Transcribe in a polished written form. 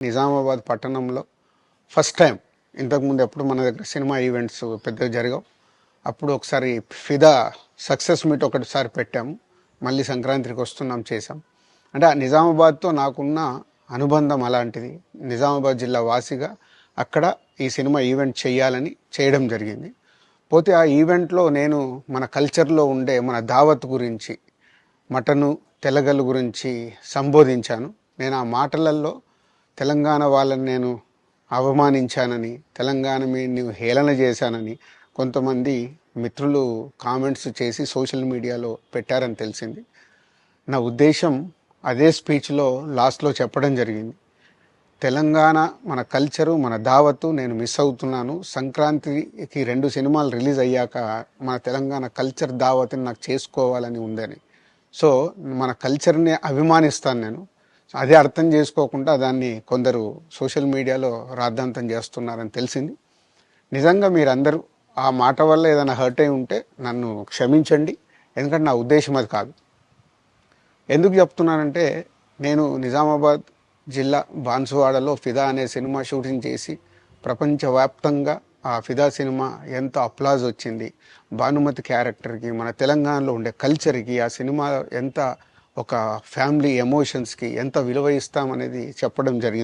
నిజామాబాద్ పట్టణంలో first time. ఇంతకుముందు ఎప్పుడు మన దగ్గర సినిమా ఈవెంట్స్ పెద్దగా జరగవు. అప్పుడు ఒకసారి ఫిదా సక్సెస్ మీట్ ఒకటిసారి పెట్టాము. మళ్ళీ సంక్రాంతికి వస్తున్నాం చేసాం. అంటే ఆ నిజామాబాద్తో నాకున్న అనుబంధం అలాంటిది. నిజామాబాద్ జిల్లా వాసిగా అక్కడ ఈ సినిమా ఈవెంట్ చేయాలని చేయడం జరిగింది. పోతే ఆ ఈవెంట్లో నేను మన కల్చర్లో ఉండే మన దావత్ గురించి, మటను తెలగలు గురించి సంబోధించాను. నేను ఆ మాటలలో తెలంగాణ వాళ్ళని నేను అవమానించానని, తెలంగాణ మీద హేళన చేశానని కొంతమంది మిత్రులు కామెంట్స్ చేసి సోషల్ మీడియాలో పెట్టారని తెలిసింది. నా ఉద్దేశం అదే స్పీచ్లో లాస్ట్లో చెప్పడం జరిగింది. తెలంగాణ మన కల్చరు, మన దావత్తు నేను మిస్ అవుతున్నాను. సంక్రాంతికి 2 సినిమాలు రిలీజ్ అయ్యాక మన తెలంగాణ కల్చర్ దావత్ని నాకు చేసుకోవాలని ఉందని. సో మన కల్చర్ని అభిమానిస్తాను నేను. అదే అర్థం చేసుకోకుండా దాన్ని కొందరు సోషల్ మీడియాలో రాద్ధాంతం చేస్తున్నారని తెలిసింది. నిజంగా మీరందరూ ఆ మాట వల్ల ఏదైనా హర్ట్ అయి ఉంటే నన్ను క్షమించండి. ఎందుకంటే నా ఉద్దేశం అది కాదు. ఎందుకు చెప్తున్నానంటే, నేను నిజామాబాద్ జిల్లా బాన్సువాడలో ఫిదా అనే సినిమా షూటింగ్ చేసి ప్రపంచవ్యాప్తంగా ఆ ఫిదా సినిమా ఎంత అప్లాజ్ వచ్చింది, భానుమతి క్యారెక్టర్కి, మన తెలంగాణలో ఉండే కల్చర్కి ఆ సినిమా ఎంత ఒక ఫ్యామిలీ ఎమోషన్స్కి ఎంత విలువ ఇస్తామనేది చెప్పడం జరిగింది.